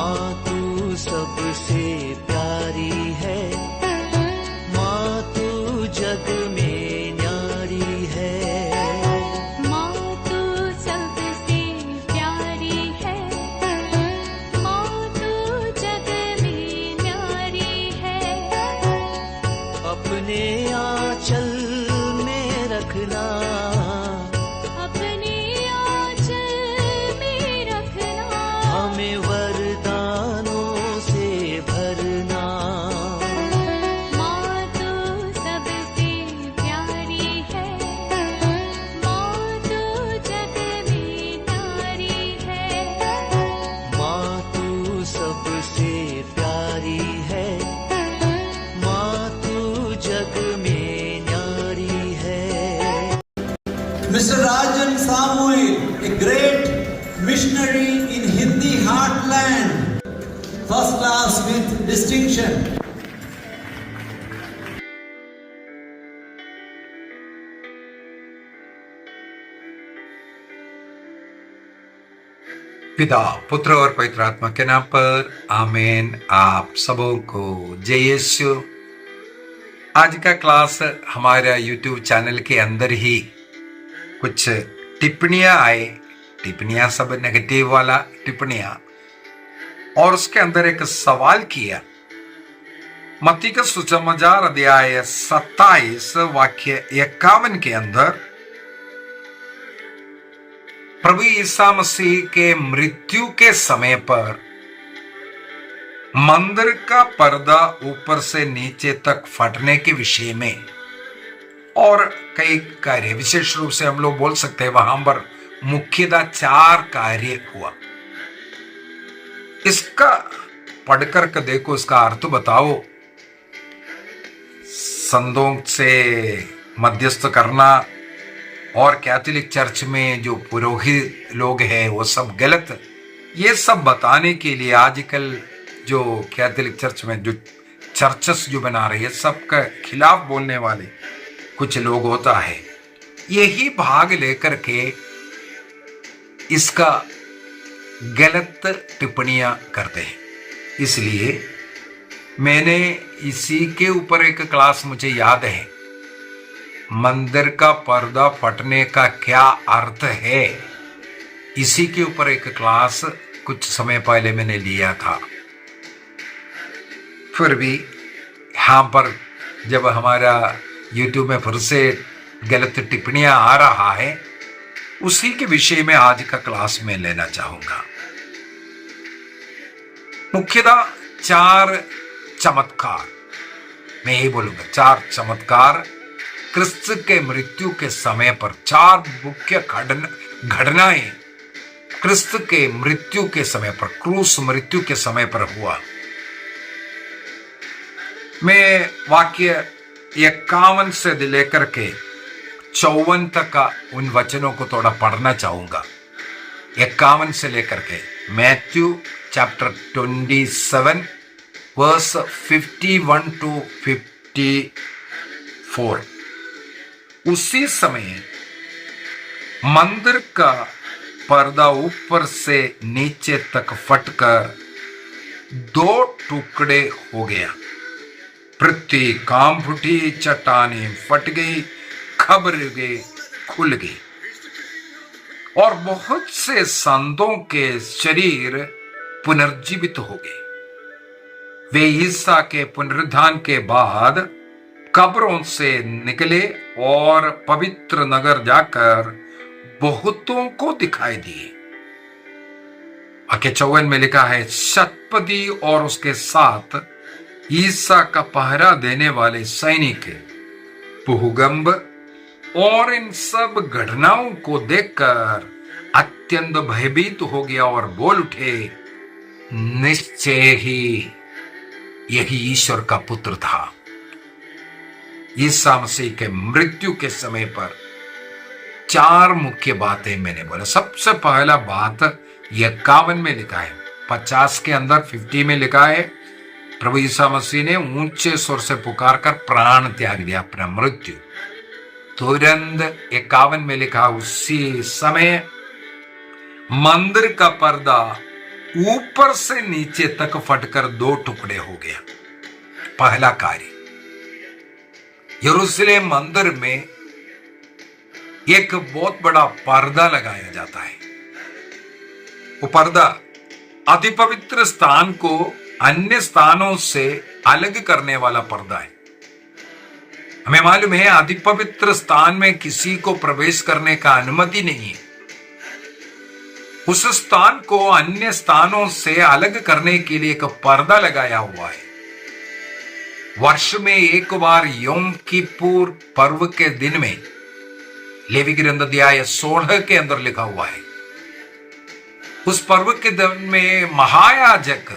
माँ तू सबसे प्यारी है, माँ तू जग में न्यारी है। माँ तू सबसे प्यारी है, माँ तू जग में न्यारी है। अपने आंचल में रखना, अपने आंचल में रखना। हमें वरदानों से भरना। माँ तू सबसे प्यारी है, माँ तू जग में न्यारी है। माँ तू सबसे प्यारी है, माँ तू जग में न्यारी है। Mr. Rajan Samuel, a great missionary in Hindi heartland, first class with distinction. पिता, पुत्र और पवित्र आत्मा के नाम पर आमीन। आप सबों को जय यीशु। आज का क्लास हमारा YouTube चैनल के अंदर ही कुछ टिप्पणियां आए, टिप्पणियां सब नेगेटिव वाला टिप्पणियां, और उसके अंदर एक सवाल किया। मत्ती का सुसमाचार अध्याय 27 वाक्य 51 के अंदर प्रभु ईसा मसीह के मृत्यु के समय पर मंदिर का पर्दा ऊपर से नीचे तक फटने के विषय में और कई कार्य, विशेष रूप से हम लोग बोल सकते हैं वहां पर मुख्यतः 4 कार्य हुआ। इसका पढ़कर के देखो, इसका अर्थ बताओ। संतों से मध्यस्थ करना और कैथोलिक चर्च में जो पुरोहित लोग हैं वो सब गलत, ये सब बताने के लिए आजकल जो कैथोलिक चर्च में जो चर्चेस जो बना रही है सबका खिलाफ बोलने वाले कुछ लोग होता है, यही भाग लेकर के इसका गलत टिप्पणियां करते हैं। इसलिए मैंने इसी के ऊपर एक क्लास मुझे याद है, मंदिर का पर्दा फटने का क्या अर्थ है, इसी के ऊपर एक क्लास कुछ समय पहले मैंने लिया था। फिर भी यहाँ पर जब हमारा YouTube में फिर से गलत टिप्पणियां आ रहा है, उसी के विषय में आज का क्लास में लेना चाहूंगा। मुख्यतः 4 चमत्कार, मैं यही बोलूंगा 4 चमत्कार क्रिस्त के मृत्यु के समय पर, 4 मुख्य घटनाएं क्रिस्त के मृत्यु के समय पर, क्रूस मृत्यु के समय पर हुआ। मैं वाक्य 51 से लेकर के 54 तक का उन वचनों को थोड़ा पढ़ना चाहूंगा। 51 से लेकर के मैथ्यू चैप्टर 27 वर्स 51 to 54। उसी समय मंदिर का पर्दा ऊपर से नीचे तक फटकर 2 टुकड़े हो गया। पृथ्वी कांप उठी, चट्टानें फट गई, खबरें खुल गई और बहुत से संतों के शरीर पुनर्जीवित हो गए। वे ईसा के पुनरुत्थान के बाद कब्रों से निकले और पवित्र नगर जाकर बहुतों को दिखाई दिए। वाक्य 54 में लिखा है, शतपति और उसके साथ ईसा का पहरा देने वाले सैनिक भूगंब और इन सब घटनाओं को देखकर अत्यंत भयभीत हो गया और बोल उठे, निश्चय ही यही ईश्वर का पुत्र था। ईसा मसीह के मृत्यु के समय पर 4 मुख्य बातें मैंने बोला। सबसे पहला बात 51 में लिखा है, 50 के अंदर 50 में लिखा है, प्रभु ईसा मसीह ने ऊंचे स्वर से पुकार कर प्राण त्याग दिया, अपना मृत्यु। तुरंत 51 में लिखा, उसी समय मंदिर का पर्दा ऊपर से नीचे तक फटकर 2 टुकड़े हो गया। पहला कार्य, यरूशलेम मंदिर में एक बहुत बड़ा पर्दा लगाया जाता है। वो पर्दा अति पवित्र स्थान को अन्य स्थानों से अलग करने वाला पर्दा है। हमें मालूम है अति पवित्र स्थान में किसी को प्रवेश करने का अनुमति नहीं है। उस स्थान को अन्य स्थानों से अलग करने के लिए एक पर्दा लगाया हुआ है। वर्ष में एक बार योम किप्पुर पर्व के दिन में, लेवी ग्रंथ अध्याय 16 के अंदर लिखा हुआ है, उस पर्व के दिन में महायाजक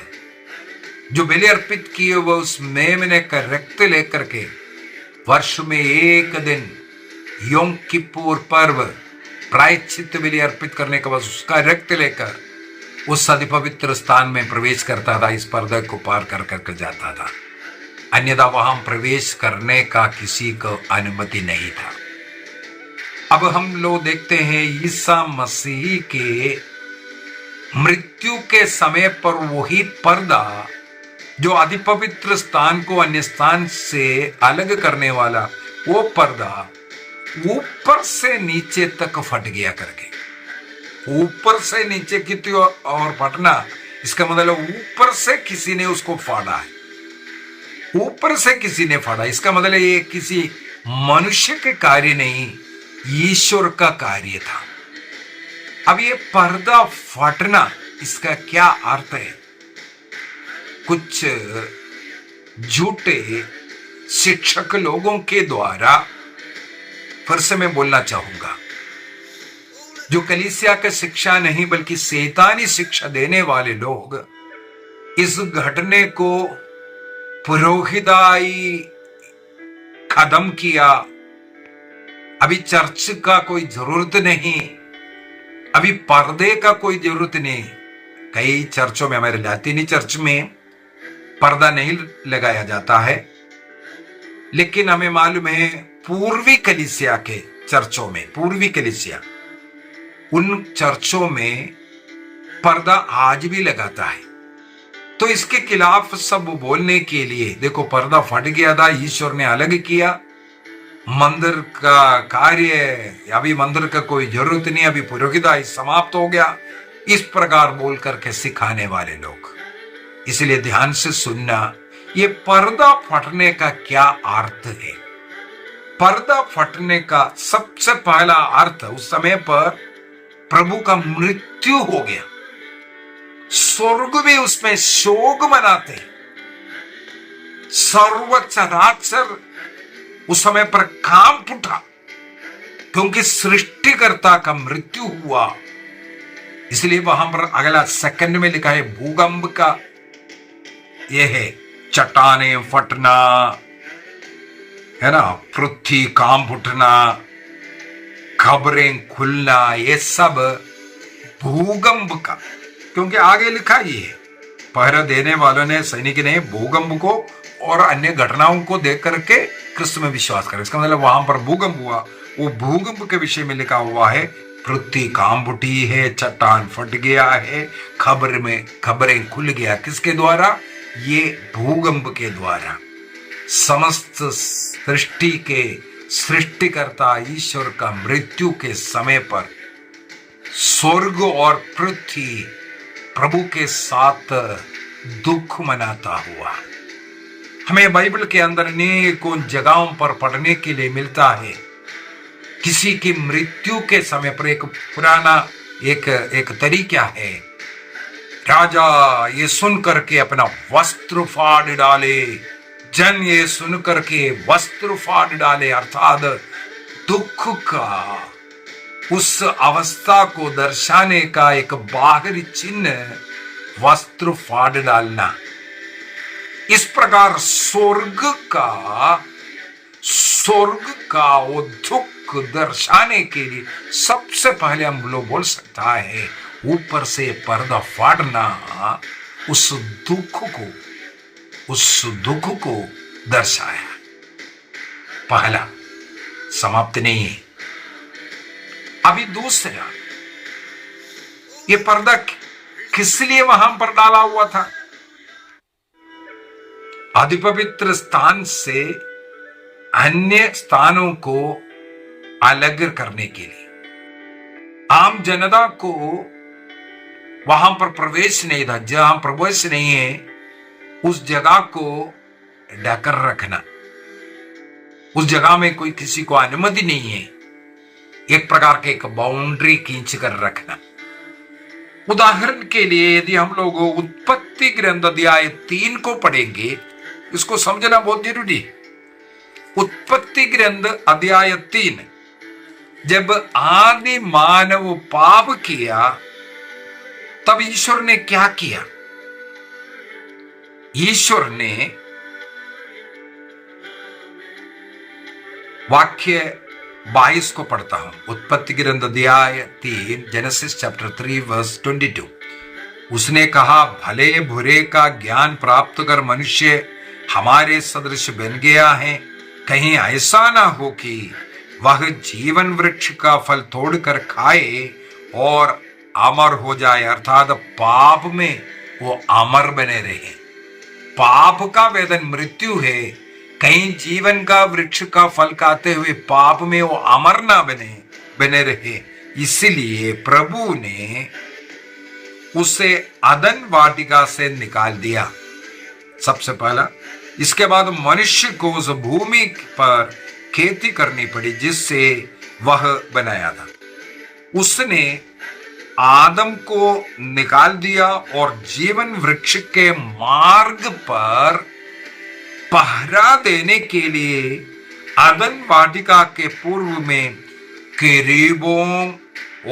जो बलि अर्पित किए हुए उस मेमने का रक्त लेकर के वर्ष में एक दिन योम किप्पुर पर्व प्रायश्चित बलि अर्पित करने के बाद उसका रक्त लेकर उस अति पवित्र स्थान में प्रवेश करता था। इस पर्दे को पार कर कर जाता था, अन्यथा वहां प्रवेश करने का किसी को अनुमति नहीं था। अब हम लोग देखते हैं ईसा मसीह के मृत्यु के समय पर वही पर्दा जो अति पवित्र स्थान को अन्य स्थान से अलग करने वाला, वो पर्दा ऊपर से नीचे तक फट गया करके। ऊपर से नीचे की और फटना, इसका मतलब ऊपर से किसी ने उसको फाड़ा है। ऊपर से किसी ने फाड़ा, इसका मतलब ये किसी मनुष्य के कार्य नहीं, ईश्वर का कार्य था। अब ये पर्दा फटना, इसका क्या अर्थ है? कुछ झूठे शिक्षक लोगों के द्वारा, फिर से मैं बोलना चाहूंगा, जो कलीसिया का शिक्षा नहीं बल्कि शैतानी शिक्षा देने वाले लोग इस घटने को पुरोहिताई खत्म किया, अभी चर्च का कोई जरूरत नहीं, अभी पर्दे का कोई जरूरत नहीं। कई चर्चों में, हमारे लातीनी चर्च में पर्दा नहीं लगाया जाता है, लेकिन हमें मालूम है पूर्वी कलीसिया के चर्चों में, पूर्वी कलीसिया उन चर्चों में पर्दा आज भी लगाता है। तो इसके खिलाफ सब बोलने के लिए, देखो पर्दा फट गया था, ईश्वर ने अलग किया, मंदिर का कार्य, अभी मंदिर का कोई जरूरत नहीं, अभी पुरोहिताई समाप्त हो गया, इस प्रकार बोल करके सिखाने वाले लोग। इसलिए ध्यान से सुनना, ये पर्दा फटने का क्या अर्थ है। पर्दा फटने का सबसे पहला अर्थ, उस समय पर प्रभु का मृत्यु हो गया, स्वर्ग भी उसमें शोक मनाते, सर्व चराचर उस समय पर कांप उठा, क्योंकि सृष्टिकर्ता का मृत्यु हुआ। इसलिए वहां पर अगला सेकंड में लिखा है भूकंप का, यह है चट्टाने फटना, है ना, पृथ्वी कांप उठना, खबरें खुलना, ये सब भूकंप का, क्योंकि आगे लिखा ही है, पहरा देने वालों ने, सैनिक ने भूकंप को और अन्य घटनाओं को देख करके क्रिस्त में विश्वास करें। इसका मतलब वहां पर भूकंप हुआ, वो भूकंप के विषय में लिखा हुआ है, पृथ्वी कांप उठी है, चट्टान फट गया है, खबरें खुल गया। किसके द्वारा? ये भूकंप के द्वारा। समस्त सृष्टि के सृष्टिकर्ता ईश्वर का मृत्यु के समय पर स्वर्ग और पृथ्वी प्रभु के साथ दुख मनाता हुआ। हमें बाइबल के अंदर अनेकों जगहों पर पढ़ने के लिए मिलता है, किसी की मृत्यु के समय पर एक पुराना एक तरीका है, राजा ये सुन करके अपना वस्त्र फाड़ डाले, जन ये सुन करके वस्त्र फाड़ डाले, अर्थात दुख का उस अवस्था को दर्शाने का एक बाहरी चिन्ह वस्त्र फाड़ डालना। इस प्रकार स्वर्ग का वो दुख दर्शाने के लिए सबसे पहले हम लोग बोल सकता है, ऊपर से पर्दा फाड़ना उस दुख को दर्शाया। पहला, समाप्त नहीं है। अभी दूसरा, ये पर्दा किस लिए वहां पर डाला हुआ था? अधिपवित्र स्थान से अन्य स्थानों को अलग करने के लिए। आम जनता को वहां पर प्रवेश नहीं था, जहां प्रवेश नहीं है उस जगह को ढकर रखना, उस जगह में कोई किसी को अनुमति नहीं है, एक प्रकार के एक बाउंड्री खींच कर रखना। उदाहरण के लिए यदि हम लोग उत्पत्ति ग्रंथ अध्याय 3 को पढ़ेंगे, इसको समझना बहुत जरूरी है। उत्पत्ति ग्रंथ अध्याय 3, जब आदि मानव पाप किया तब ईश्वर ने क्या किया? ईश्वर ने वाक्य 22 को पढ़ता हूं। उत्पत्ति ग्रंथ अध्याय 3, जेनेसिस चैप्टर 3 वर्स 22। उसने कहा, भले बुरे का ज्ञान प्राप्त कर मनुष्य हमारे सदृश बन गया है, कहीं ऐसा ना हो कि वह जीवन वृक्ष का फल तोड़कर खाए और अमर हो जाए, अर्थात पाप में वो अमर बने रहे। पाप का वेदन मृत्यु है, कहीं जीवन का वृक्ष का फल खाते हुए पाप में वो अमर ना बने रहे। इसलिए प्रभु ने उसे अदन वाटिका से निकाल दिया, सबसे पहला। इसके बाद मनुष्य को उस भूमि पर खेती करनी पड़ी जिससे वह बनाया था। उसने आदम को निकाल दिया और जीवन वृक्ष के मार्ग पर पहरा देने के लिए अदन वाटिका के पूर्व में केरूबों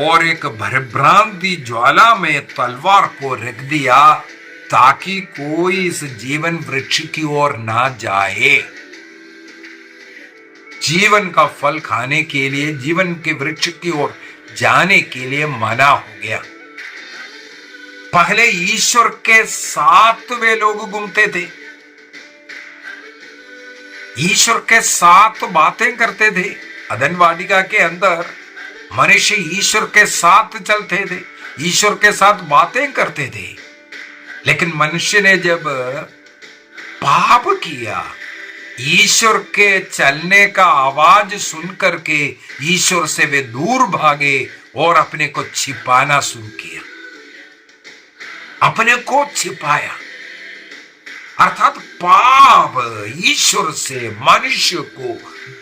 और एक भरभ्रांति ज्वाला में तलवार को रख दिया, ताकि कोई इस जीवन वृक्ष की ओर ना जाए। जीवन का फल खाने के लिए, जीवन के वृक्ष की ओर जाने के लिए मना हो गया। पहले ईश्वर के साथ वे लोग घूमते थे, ईश्वर के साथ बातें करते थे। अदन वाटिका के अंदर मनुष्य ईश्वर के साथ चलते थे, ईश्वर के साथ बातें करते थे। लेकिन मनुष्य ने जब पाप किया, ईश्वर के चलने का आवाज सुनकर के ईश्वर से वे दूर भागे और अपने को छिपाना शुरू किया, अपने को छिपाया। अर्थात पाप ईश्वर से मनुष्य को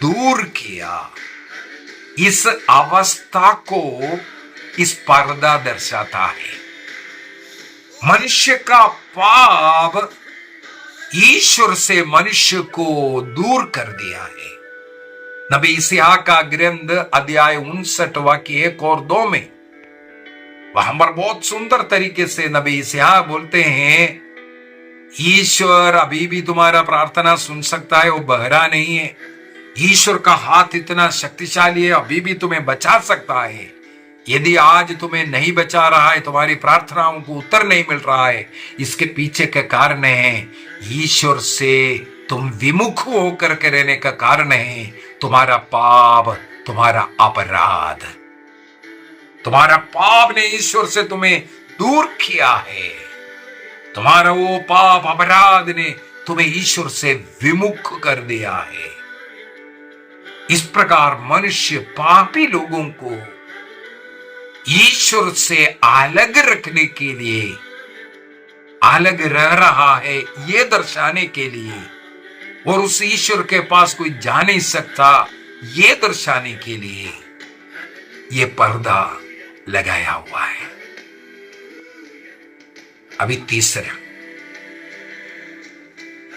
दूर किया। इस अवस्था को इस पर्दा दर्शाता है। मनुष्य का पाप ईश्वर से मनुष्य को दूर कर दिया है। नबी इसहाक का ग्रंथ अध्याय 59 वाक्य 1 और 2 में वहां पर बहुत सुंदर तरीके से नबी इसहाक बोलते हैं, ईश्वर अभी भी तुम्हारा प्रार्थना सुन सकता है, वो बहरा नहीं है। ईश्वर का हाथ इतना शक्तिशाली है, अभी भी तुम्हें बचा सकता है। यदि आज तुम्हें नहीं बचा रहा है, तुम्हारी प्रार्थनाओं को उत्तर नहीं मिल रहा है, इसके पीछे के कारण है ईश्वर से तुम विमुख होकर के रहने का कारण है तुम्हारा पाप, तुम्हारा अपराध। तुम्हारा पाप ने ईश्वर से तुम्हें दूर किया है। तुम्हारा वो पाप अपराध ने तुम्हें ईश्वर से विमुख कर दिया है। इस प्रकार मनुष्य पापी लोगों को ईश्वर से अलग रखने के लिए, अलग रह रहा है ये दर्शाने के लिए, और उस ईश्वर के पास कोई जा नहीं सकता ये दर्शाने के लिए ये पर्दा लगाया हुआ है। अभी तीसरा,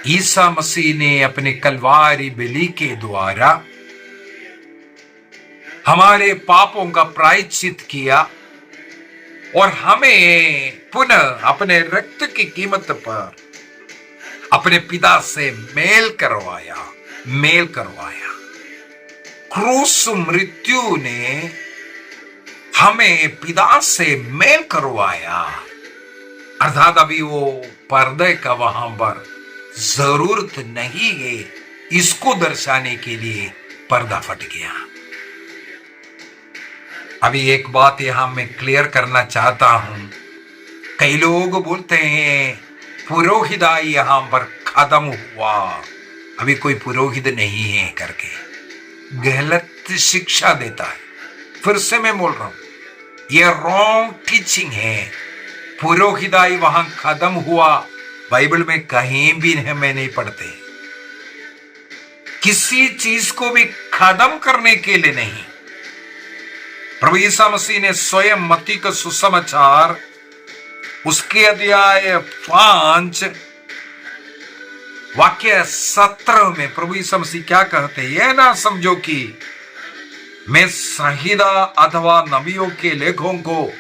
ईसा मसीह ने अपने कलवारी बलि के द्वारा हमारे पापों का प्रायश्चित किया और हमें पुनः अपने रक्त की कीमत पर अपने पिता से मेल करवाया। क्रूस मृत्यु ने हमें पिता से मेल करवाया। अर्थात अभी वो पर्दे का वहां पर जरूरत नहीं है, इसको दर्शाने के लिए पर्दा फट गया। अभी एक बात यहां मैं क्लियर करना चाहता हूं, कई लोग बोलते हैं पुरोहिताई यहां पर खत्म हुआ, अभी कोई पुरोहित नहीं है करके गलत शिक्षा देता है। फिर से मैं बोल रहा हूं, यह रॉन्ग टीचिंग है। पुरोहिताई वहां खत्म हुआ बाइबल में कहीं भी हमें नहीं पढ़ते। किसी चीज को भी खत्म करने के लिए नहीं। प्रभु यीशु मसीह ने स्वयं मत्ती का सुसमाचार उसके अध्याय 5 वाक्य 17 में प्रभु यीशु मसीह क्या कहते हैं, यह ना समझो कि मैं संहिता अथवा नबियों के लेखों को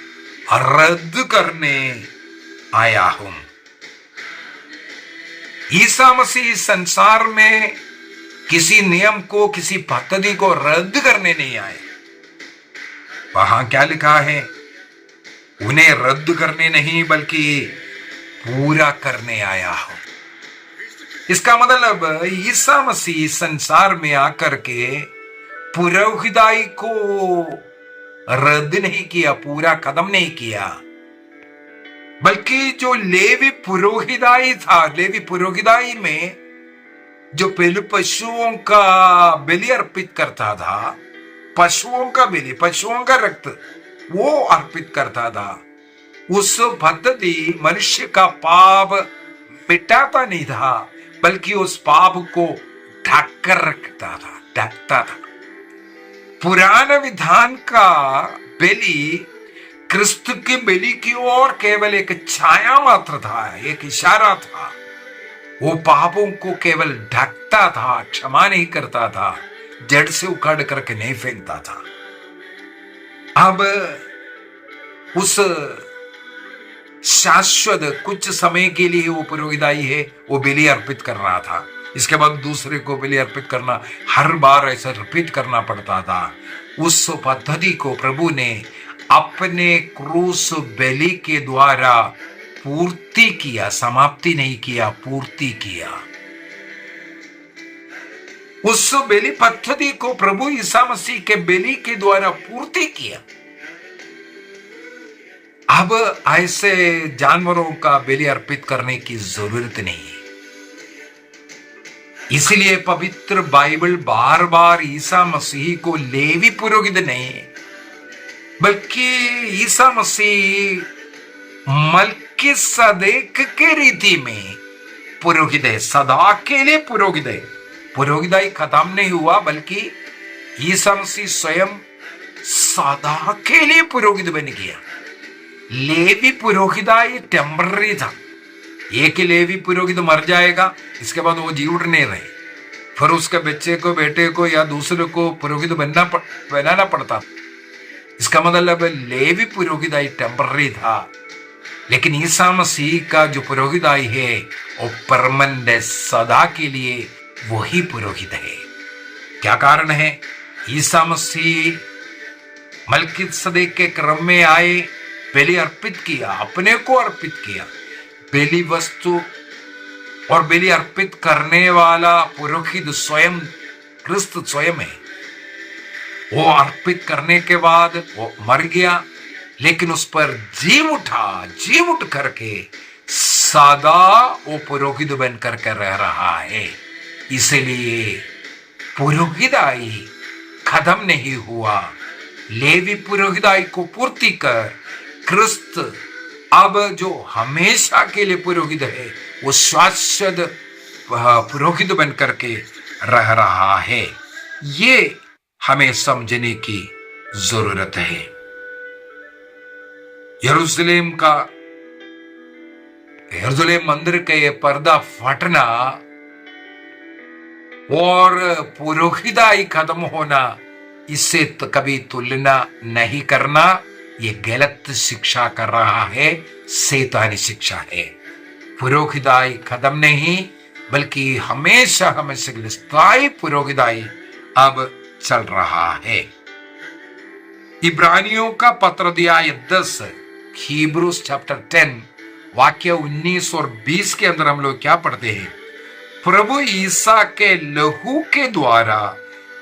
रद्द करने आया हूं। ईसा मसीह संसार में किसी नियम को, किसी पद्धति को रद्द करने नहीं आए। वहां क्या लिखा है, उन्हें रद्द करने नहीं बल्कि पूरा करने आया हूं। इसका मतलब ईसा मसीह संसार में आकर के पुरोहिताई को रद्द नहीं किया, पूरा खत्म नहीं किया, बल्कि जो लेवी पुरोहिताई था, लेवी पुरोहिताई में जो पहले पशुओं का बलि अर्पित करता था, पशुओं का बलि, पशुओं का रक्त वो अर्पित करता था, उस पद्धति मनुष्य का पाप मिटाता नहीं था, बल्कि उस पाप को ढक कर रखता था, ढकता था। पुराना विधान का बलि क्रिस्त की बलि की ओर केवल एक छाया मात्र था, एक इशारा था। वो पापों को केवल ढकता था, क्षमा नहीं करता था, जड़ से उखाड़ करके नहीं फेंकता था। अब उस शाश्वत कुछ समय के लिए वो पुरोहिताई है, वो बलि अर्पित कर रहा था। इसके बाद दूसरे को बलि अर्पित करना, हर बार ऐसा रिपीट करना पड़ता था। उस पद्धति को प्रभु ने अपने क्रूस बलि के द्वारा पूर्ति किया, समाप्ति नहीं किया, पूर्ति किया। उस बलि पद्धति को प्रभु ईसा मसीह के बलि के द्वारा पूर्ति किया। अब ऐसे जानवरों का बलि अर्पित करने की जरूरत नहीं है। इसलिए पवित्र बाइबल बार बार ईसा मसीह को लेवी पुरोहित नहीं, बल्कि ईसा मसीह मल्कीसदेक के रीति में पुरोहित है, सदा के लिए पुरोहित है। पुरोहिताई खत्म नहीं हुआ, बल्कि ईसा मसीह स्वयं सदा के लिए पुरोहित बन गया। लेवी पुरोहिताई टेम्पररी था। एक ही लेवी पुरोहित मर जाएगा, इसके बाद वो जी उठने रहे, फिर उसके बच्चे को, बेटे को या दूसरे को पुरोहित बनाना पड़ता। इसका मतलब लेवी पुरोहिताई टेम्पररी था, लेकिन ईसा मसीह का जो पुरोहिताई है वो परमानेंट, सदा के लिए वही पुरोहित है। क्या कारण है? ईसा मसीह मल्कीसदेक के क्रम में आए, बलि अर्पित किया, अपने को अर्पित किया। बलि वस्तु और बलि अर्पित करने वाला पुरोहित स्वयं क्रिस्त स्वयं है। वो अर्पित करने के बाद वो मर गया, लेकिन उस पर जी उठ करके सदा वो पुरोहित बन करके रह रहा है। इसलिए पुरोहिताई खत्म नहीं हुआ। लेवी पुरोहिताई को पूर्ति कर क्रिस्त अब जो हमेशा के लिए पुरोहित है, वो शाश्वत पुरोहित बन करके रह रहा है। ये हमें समझने की जरूरत है। यरूशलेम मंदिर का ये पर्दा फटना और पुरोहिताई खत्म होना, इससे तो कभी तुलना नहीं करना। ये गलत शिक्षा कर रहा है, शैतानी शिक्षा है। पुरोहिताई खत्म नहीं, बल्कि हमेशा के लिए स्थायी पुरोहिताई अब चल रहा है। इब्रानियों का पत्र अध्याय 10, हीब्रूस चैप्टर 10 वाक्य 19 और 20 के अंदर हम लोग क्या पढ़ते हैं? प्रभु ईसा के लहू के द्वारा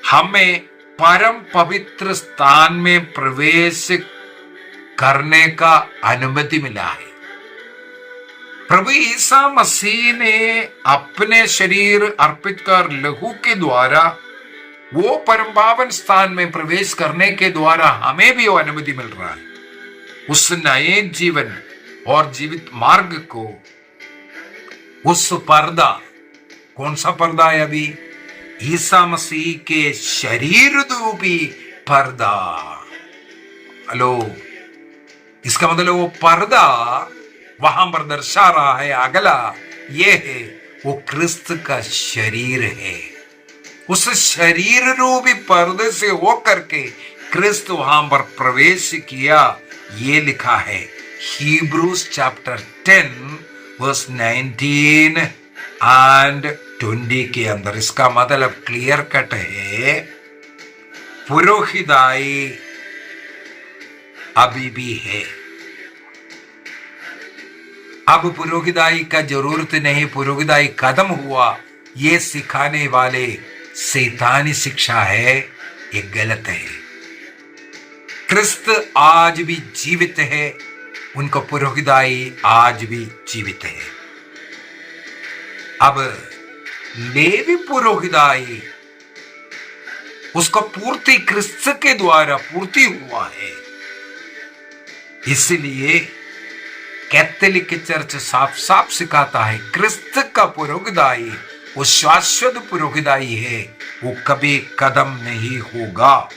हमें परम पवित्र स्थान में प्रवेश करने का अनुमति मिला है। प्रभु ईसा मसीह ने अपने शरीर अर्पित कर लहू के द्वारा वो परम पावन स्थान में प्रवेश करने के द्वारा हमें भी वो अनुमति मिल रहा है उस नए जीवन और जीवित मार्ग को, उस पर्दा, कौन सा पर्दा है अभी? ईसा मसीह के शरीर रूपी पर्दा। हेलो, इसका मतलब वो पर्दा वहां पर दर्शा रहा है, अगला ये है वो क्रिस्त का शरीर है। उस शरीर रूपी पर्दे से होकर के क्रिस्त वहां पर प्रवेश किया, ये लिखा है Hebrews chapter 10 verse 19 and 20 के अंदर। इसका मतलब क्लियर कट है, पुरोहिताई अभी भी है। अब पुरोहिताई का जरूरत नहीं, पुरोहिताई खत्म हुआ, ये सिखाने वाले शैतानी शिक्षा है, ये गलत है। क्रिस्त आज भी जीवित है, उनका पुरोहिताई आज भी जीवित है। अब लेवी पुरोहिताई उसका पूर्ति क्रिस्त के द्वारा पूर्ति हुआ है। इसलिए कैथोलिक चर्च साफ साफ सिखाता है क्रिस्त का पुरोहिताई वो शाश्वत पुरोहिताई है, वो कभी खत्म नहीं होगा।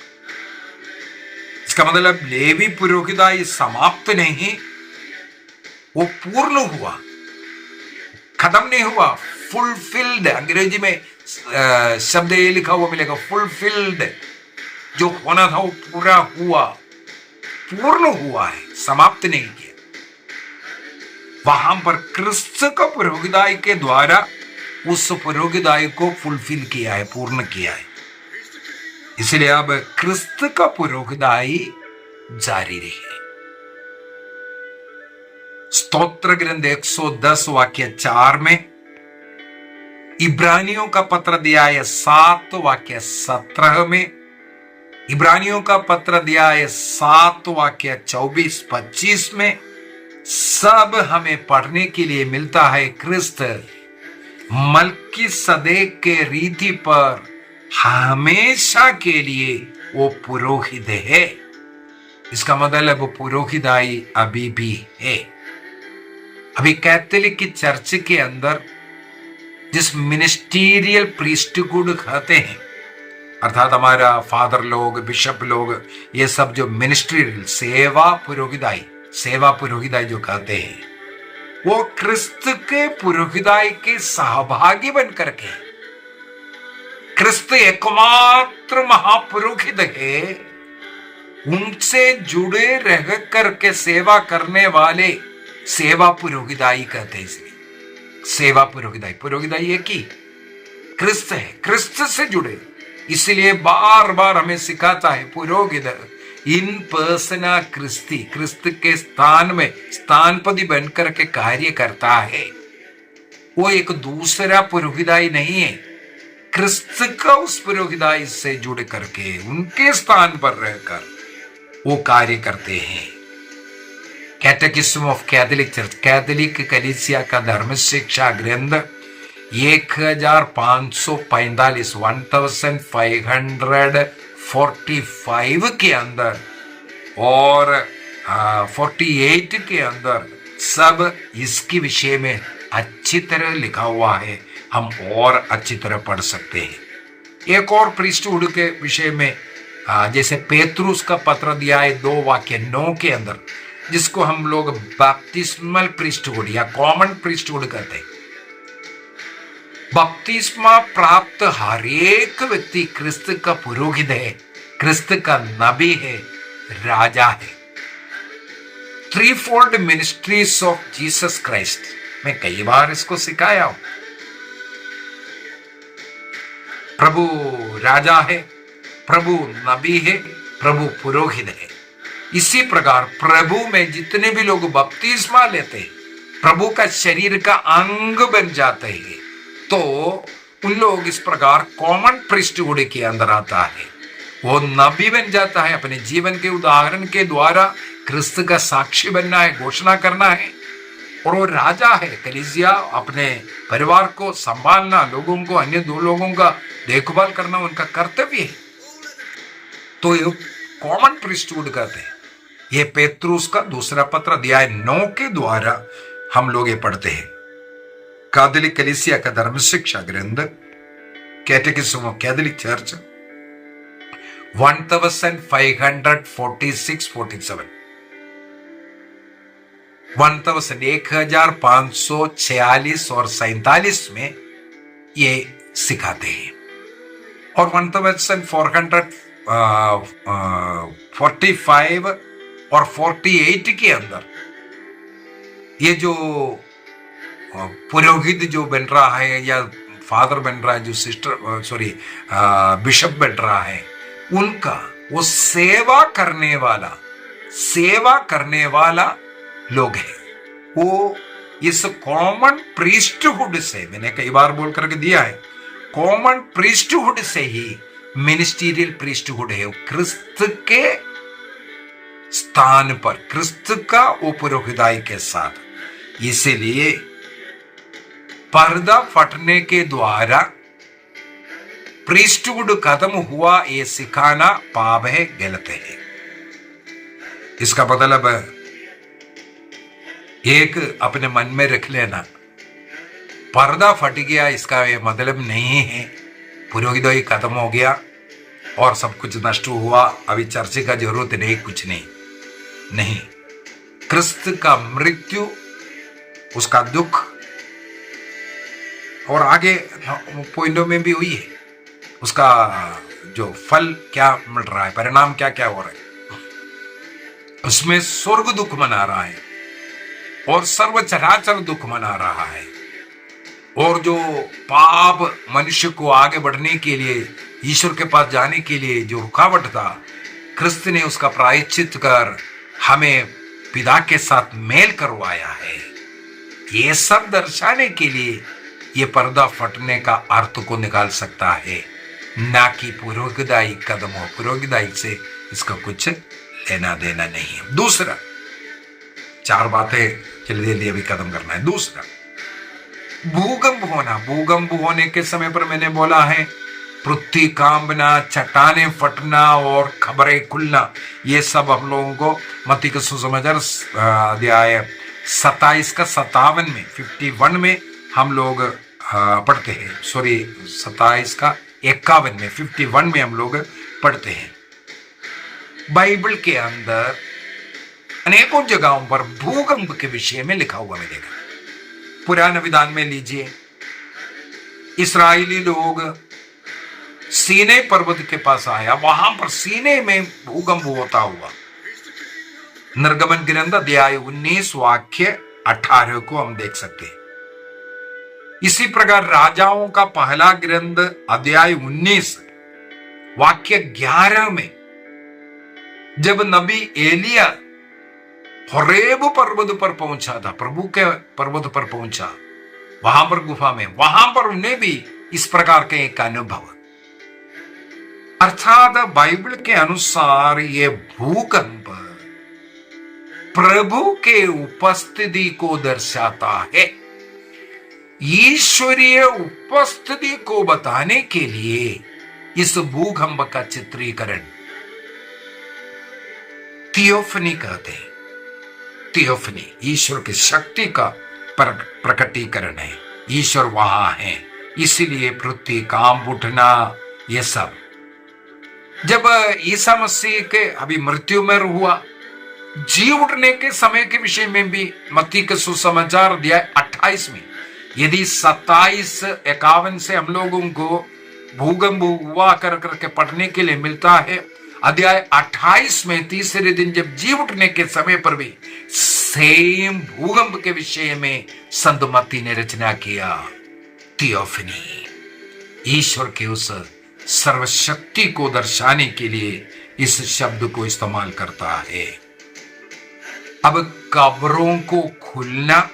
इसका मतलब लेवी पुरोहिताई समाप्त नहीं, वो पूर्ण हुआ, खत्म नहीं हुआ, फुलफिल्ड। अंग्रेजी में शब्द ये लिखा हुआ मिलेगा फुलफिल्ड, जो होना था वो पूरा हुआ, पूर्ण हुआ है, समाप्त नहीं किया। वहां पर क्रिस्त का पुरोहिताई के द्वारा उस पुरोहिताई को फुलफिल किया है, पूर्ण किया है। इसलिए अब क्रिस्त का पुरोहिताई जारी रही। स्तोत्र ग्रंथ 110 वाक्य 4 में, इब्रानियों का पत्र दिया है 7 वाक्य 17 में, इब्रानियों का पत्र दिया है 7 वाक्य 24-25 में, सब हमें पढ़ने के लिए मिलता है क्रिस्त मल्कीसदेक के रीति पर हमेशा के लिए वो पुरोहित है। इसका मतलब वो पुरोहिताई अभी भी है। अभी कैथोलिक की चर्च के अंदर जिस मिनिस्टीरियल प्रीस्टहुड कहते हैं, अर्थात हमारा फादर लोग, बिशप लोग, ये सब जो मिनिस्ट्रियल सेवा पुरोहिताई जो कहते हैं, वो क्रिस्त के पुरोहिताई के सहभागी बनकर के, क्रिस्त एकमात्र महापुरोहित है, उनसे जुड़े रह करके सेवा करने वाले सेवा पुरोहिताई कहते हैं। इसलिए सेवा पुरोहिताई एक ही क्रिस्त है, क्रिस्त से जुड़े। इसलिए बार बार हमें सिखाता है पुरोहित इन पर्सना क्रिस्ती, क्रिस्त के स्थान में स्थानपति बनकर के कार्य करता है। वो एक दूसरा पुरोहिताई नहीं है, क्रिस्त का उस पुरोहिताई से जुड़ करके उनके स्थान पर रहकर वो कार्य करते हैं। कैटेकिज्म ऑफ कैथोलिक चर्च, कैथोलिक कलीसिया का धर्म शिक्षा ग्रंथ 1545 1545 के अंदर और 48 के अंदर सब इसके विषय में अच्छी तरह लिखा हुआ है, हम और अच्छी तरह पढ़ सकते हैं। एक और प्रीस्टहुड के विषय में जैसे पेत्रुस का पत्र दिया है 2 वाक्य 9 के अंदर, जिसको हम लोग बैप्टिस्मल प्रीस्टहुड या कॉमन प्रीस्टहुड कहते हैं। बपतिस्मा प्राप्त हर एक व्यक्ति क्रिस्त का पुरोहित है, क्रिस्त का नबी है, राजा है। थ्रीफोल्ड मिनिस्ट्रीज ऑफ जीसस क्राइस्ट, मैं कई बार इसको सिखाया हूं। प्रभु राजा है, प्रभु नबी है, प्रभु पुरोहित है। इसी प्रकार प्रभु में जितने भी लोग बपतिस्मा लेते हैं, प्रभु का शरीर का अंग बन जाते हैं, तो उन लोग इस प्रकार कॉमन प्रीस्टहुड के अंदर आता है। वो नबी बन जाता है, अपने जीवन के उदाहरण के द्वारा क्रिस्त का साक्षी बनना है, घोषणा करना है। और वो राजा है। कलीसिया अपने परिवार को संभालना, लोगों को, अन्य दो लोगों का देखभाल करना उनका कर्तव्य है। तो ये कॉमन प्रीस्टहुड कहते हैं। ये पेत्रुस का दूसरा पत्र अध्याय 9 के द्वारा हम लोग ये पढ़ते हैं। कैथोलिक कलीसिया का धर्म शिक्षा ग्रंथ, कैटेकिज्म ऑफ कैथोलिक चर्च 1546-47 1546 और 47 में ये सिखाते हैं। और 1445 और 48 के अंदर ये जो पुरोहित जो बन रहा है या फादर बन रहा है, जो बिशप बन रहा है, उनका वो सेवा करने वाला लोग हैं। वो इस कॉमन प्रीस्टहुड से, मैंने कई बार बोल करके दिया है, कॉमन प्रीस्टहुड से ही मिनिस्टीरियल प्रीस्टहुड है। क्रिस्त के स्थान पर, क्रिस्त का पुरोहिताई के साथ। इसीलिए पर्दा फटने के द्वारा प्रीस्टहुड खत्म हुआ, ये सिखाना पाप है, गलत है। इसका मतलब एक अपने मन में रख लेना, पर्दा फट गया, इसका ये मतलब नहीं है पुरोहिताई खत्म हो गया और सब कुछ नष्ट हुआ, अभी चर्चा का जरूरत नहीं, कुछ नहीं। क्रिस्त का मृत्यु, उसका दुख, और आगे पॉइंटों में भी हुई है, उसका जो फल क्या मिल रहा है, परिणाम क्या क्या हो रहा है, उसमें स्वर्ग दुख मना रहा है और सर्वचराचर दुख मना रहा है। और जो पाप मनुष्य को आगे बढ़ने के लिए, ईश्वर के पास जाने के लिए जो रुकावट था, क्रिस्त ने उसका प्रायश्चित कर हमें पिता के साथ मेल करवाया है। ये सब दर्शाने के लिए ये पर्दा फटने का अर्थ को निकाल सकता है, ना कि पुरोहिताई कदम हो। पुरोहिताई से इसका कुछ लेना देना नहीं है। दूसरा, 4 बातें जल्दी अभी खत्म करना है। दूसरा, भूकंप होना। भूकंप होने के समय पर मैंने बोला है पृथ्वी कांपना, चट्टानें फटना और खबरें खुलना, ये सब हम लोगों को मत्ती का सुसमाचार अध्याय 27 का 57 में 51 में हम लोग पढ़ते हैं। 27 का 51 में 51 में हम लोग पढ़ते हैं। बाइबल के अंदर अनेकों जगहों पर भूकंप के विषय में लिखा हुआ मिलेगा। पुराने विधान में लीजिए, इस्राएली लोग सीनै पर्वत के पास आया, वहां पर सीनै में भूकंप होता हुआ। निर्गमन ग्रंथ अध्याय 19 वाक्य 18 को हम देख सकते हैं। इसी प्रकार राजाओं का पहला ग्रंथ अध्याय 19 वाक्य 11 में जब नबी एलिया होरेब पर्वत पर पहुंचा था, प्रभु के पर्वत पर पहुंचा, वहां पर गुफा में, वहां पर उन्हें भी इस प्रकार के एक अनुभव। अर्थात बाइबल के अनुसार ये भूकंप प्रभु के उपस्थिति को दर्शाता है। ईश्वरीय उपस्थिति को बताने के लिए इस भूकंप का चित्रीकरण थियोफनी कहते हैं। थियोफनी ईश्वर की शक्ति का प्रकटीकरण है। ईश्वर वहां है, इसीलिए पृथ्वी कांप उठना, ये सब। जब ईसा मसीह के अभी मृत्यु में हुआ, जी उठने के समय के विषय में भी मत्ती के सुसमाचार अध्याय 28 में, यदि 27:51 से हम लोगों को भूकंप हुआ करके पढ़ने के लिए मिलता है, अध्याय 28 में तीसरे दिन जब जी उठने के समय पर भी सेम भूकंप के विषय में संत मत्ती ने रचना किया। थियोफनी ईश्वर के उस सर्वशक्ति को दर्शाने के लिए इस शब्द को इस्तेमाल करता है। अब कब्रों को खुलना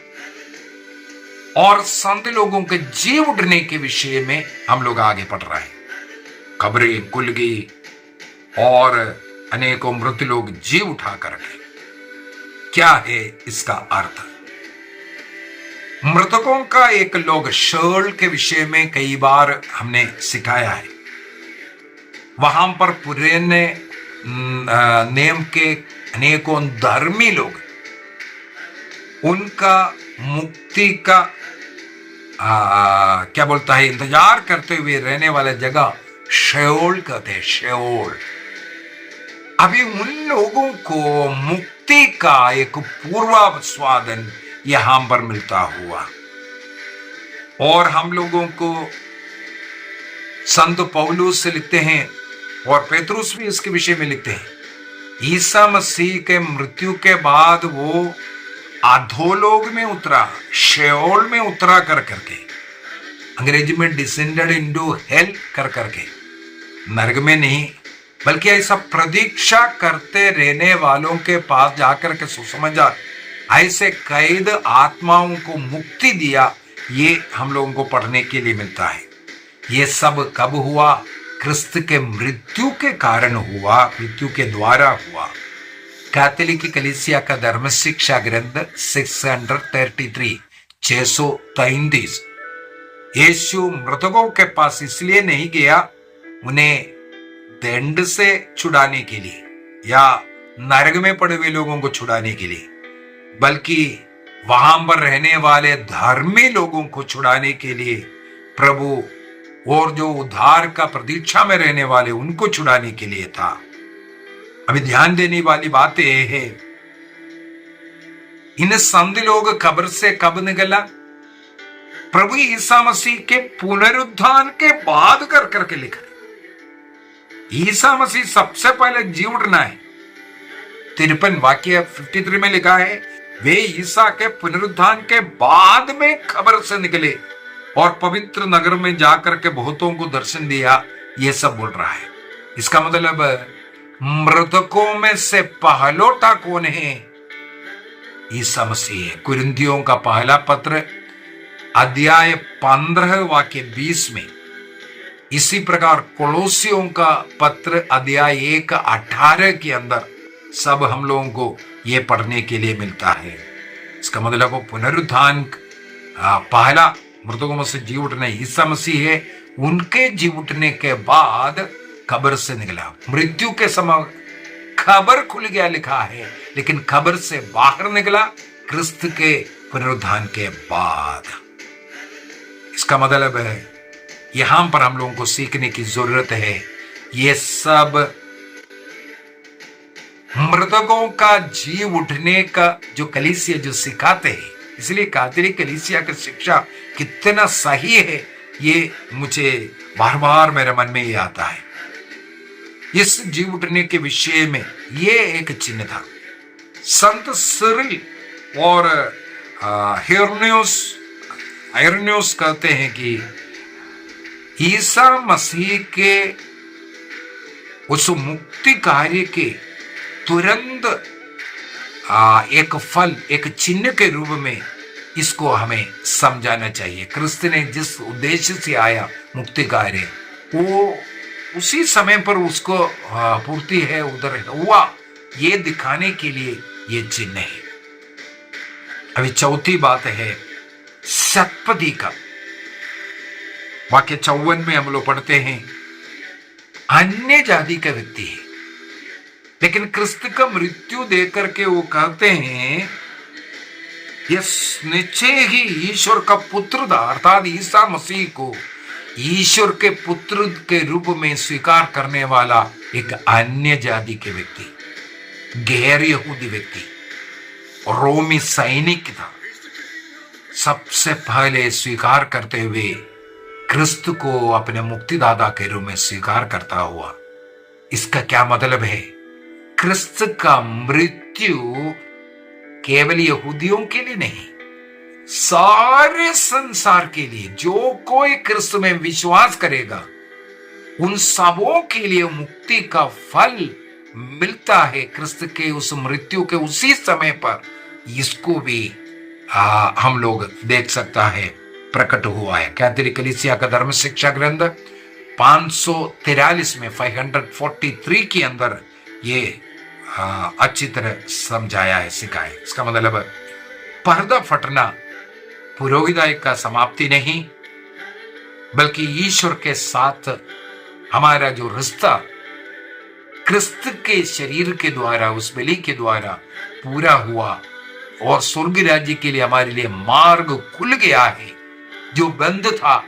और संत लोगों के जी उठने के विषय में हम लोग आगे पढ़ रहे हैं। कब्रें खुल गई और अनेकों मृत लोग जी उठा करके। क्या है इसका अर्थ? मृतकों का एक लोग शर्ल के विषय में कई बार हमने सिखाया है। वहां पर पुराने नियम के अनेकों धर्मी लोग उनका मुक्ति का क्या बोलता है इंतजार करते हुए रहने वाला जगह शेओल कहते हैं, शेओल। अभी उन लोगों को मुक्ति का एक पूर्वास्वादन यहां पर मिलता हुआ, और हम लोगों को संत पौलुस से लिखते हैं और पेतरुस भी इसके विषय में लिखते हैं, ईसा मसीह के मृत्यु के बाद वो अधोलोक में उतरा, शेओल में उतरा कर करके, अंग्रेजी में डिसेंडेड इनटू हेल कर करके, नरक में नहीं बल्कि ऐसा प्रतीक्षा करते रहने वालों के पास जाकर के सुसमाचार ऐसे कैद आत्माओं को मुक्ति दिया, ये हम लोगों को पढ़ने के लिए मिलता है। ये सब कब हुआ? क्रिस्त के मृत्यु के कारण हुआ, मृत्यु के द्वारा हुआ। कैथोलिक कलीसिया का धर्म शिक्षा ग्रंथ 633 633 यीशु मृतकों के पास इसलिए नहीं गया उन्हें दंड से छुड़ाने के लिए या नरक में पड़े हुए लोगों को छुड़ाने के लिए, बल्कि वहां पर रहने वाले धर्मी लोगों को छुड़ाने के लिए प्रभु, और जो उद्धार का प्रतीक्षा में रहने वाले उनको छुड़ाने के लिए था। अभी ध्यान देने वाली बात यह है, इन संत लोग कब्र से कब निकला? प्रभु ईसा मसीह के पुनरुत्थान के बाद कर करके लिखा। ईसा मसीह सबसे पहले जी उठना है। 53 वाक्य 53 में लिखा है, वे ईसा के पुनरुत्थान के बाद में कब्र से निकले और पवित्र नगर में जाकर के बहुतों को दर्शन दिया। ये सब बोल रहा है। इसका मतलब मृतकों में से पहलोटा कौन है? ईसा मसीह है। कुरिन्थियों का पहला पत्र अध्याय 15 वाक्य 20 में, इसी प्रकार कोलोसियों का पत्र अध्याय 1 18 के अंदर सब हम लोगों को ये पढ़ने के लिए मिलता है। इसका मतलब वो पुनरुत्थान पहला मृतकों में से जी उठना ईसा मसीह है। उनके जी उठने के बाद कब्र से निकला। मृत्यु के समय खबर खुल गया लिखा है, लेकिन खबर से बाहर निकला क्रिस्त के पुनरुत्थान के बाद। इसका मतलब है यहां पर हम लोगों को सीखने की जरूरत है। ये सब मृतकों का जी उठने का जो कलीसिया जो सिखाते हैं, इसलिए कैथोलिक कलीसिया की शिक्षा कितना सही है ये मुझे बार बार मेरे मन में ये आता है। इस जी उठने के विषय में ये एक चिन्ह था। संत सिरिल और आयरनियोस कहते हैं कि ईसा मसीह के उस मुक्ति कार्य के तुरंत एक फल, एक चिन्ह के रूप में इसको हमें समझाना चाहिए। क्रिस्त ने जिस उद्देश्य से आया मुक्ति कार्य, वो उसी समय पर उसको पूर्ति है उधर हुआ, ये दिखाने के लिए ये चिन्ह है। अभी चौथी बात है शतपदी का वाक्य 54 में हम लोग पढ़ते हैं, अन्य जाति का व्यक्ति है, लेकिन क्रिस्त का मृत्यु देकर के वो कहते हैं यह निश्चय ही ईश्वर का पुत्र था, अर्थात ईसा मसीह को ईश्वर के पुत्र के रूप में स्वीकार करने वाला एक अन्य जाति के व्यक्ति, गैर यहूदी व्यक्ति, रोमी सैनिक था। सबसे पहले स्वीकार करते हुए क्रिस्त को अपने मुक्तिदाता के रूप में स्वीकार करता हुआ। इसका क्या मतलब है? क्रिस्त का मृत्यु केवल यहूदियों के लिए नहीं, सारे संसार के लिए, जो कोई क्रिस्त में विश्वास करेगा उन सबों के लिए मुक्ति का फल मिलता है। क्रिस्त के उस मृत्यु के उसी समय पर इसको भी हम लोग देख सकता है प्रकट हुआ है। कैथोलिक कलीसिया का धर्म शिक्षा ग्रंथ 543 में 543 के अंदर ये अच्छी तरह समझाया है, सिखाया है। इसका मतलब पर्दा फटना पुरोहिताई का समाप्ति नहीं, बल्कि ईश्वर के साथ हमारा जो रिश्ता क्रिस्त के शरीर के द्वारा, उस बलि के द्वारा पूरा हुआ और स्वर्ग राज्य के लिए हमारे लिए मार्ग खुल गया है। जो बंद था,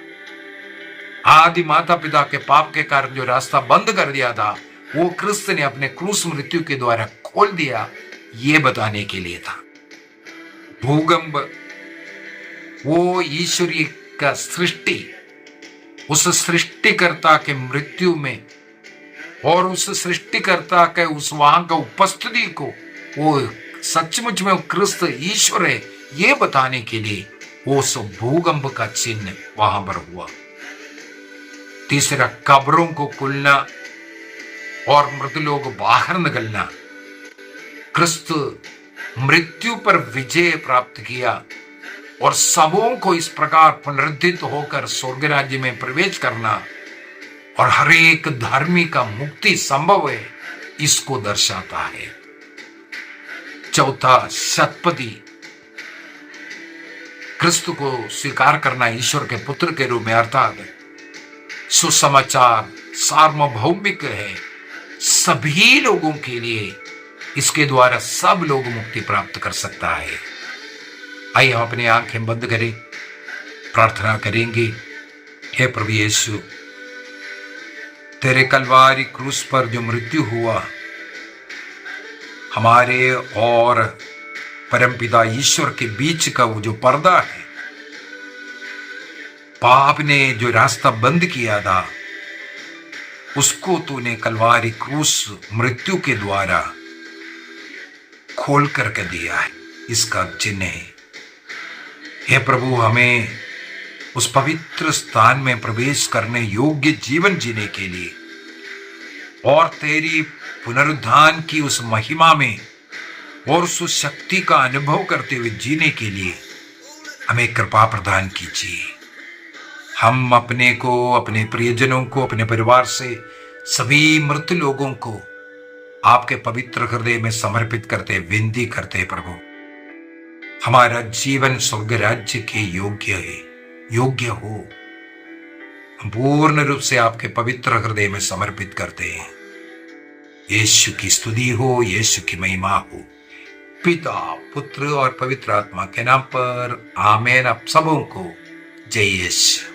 आदि माता पिता के पाप के कारण जो रास्ता बंद कर दिया था, वो क्रिस्त ने अपने क्रूस मृत्यु के द्वारा खोल दिया, ये बताने के लिए था। भूगंब, वो ईश्वरीय का सृष्टि, उस सृष्टिकर्ता के मृत्यु में और उस सृष्टिकर्ता के उस वहां का उपस्थिति को, वो सचमुच में क्रिस्त ईश्वर है, ये बताने के लिए वो उस भूकंप का चिन्ह वहां पर हुआ। तीसरा, कब्रों को खुलना और मृत लोग बाहर निकलना। क्रिस्त मृत्यु पर विजय प्राप्त किया और सबों को इस प्रकार पुनरुद्धित होकर स्वर्ग राज्य में प्रवेश करना और हर एक धर्मी का मुक्ति संभव है, इसको दर्शाता है। चौथा, शतपथी, क्रिस्त को स्वीकार करना ईश्वर के पुत्र के रूप में, अर्थात सुसमाचार सार्वभौमिक है सभी लोगों के लिए। इसके द्वारा सब लोग मुक्ति प्राप्त कर सकता है। आइए हम अपनी आंखें बंद करें, प्रार्थना करेंगे। हे प्रभु यीशु, तेरे कलवारी क्रूस पर जो मृत्यु हुआ, हमारे और परमपिता ईश्वर के बीच का वो जो पर्दा है, पाप ने जो रास्ता बंद किया था, उसको तूने कलवारी क्रूस मृत्यु के द्वारा खोल करके दिया है। इसका चिन्ह है। हे प्रभु, हमें उस पवित्र स्थान में प्रवेश करने योग्य जीवन जीने के लिए और तेरी पुनरुत्थान की उस महिमा में और उस शक्ति का अनुभव करते हुए जीने के लिए हमें कृपा प्रदान कीजिए। हम अपने को, अपने प्रियजनों को, अपने परिवार से सभी मृत लोगों को आपके पवित्र हृदय में समर्पित करते विनती करते, प्रभु हमारा जीवन स्वर्ग राज्य के योग्य हो। हम पूर्ण रूप से आपके पवित्र हृदय में समर्पित करते हैं। यीशु की स्तुति हो, यीशु की महिमा हो। पिता, पुत्र और पवित्र आत्मा के नाम पर आमीन। आप सबों को जय यीशु।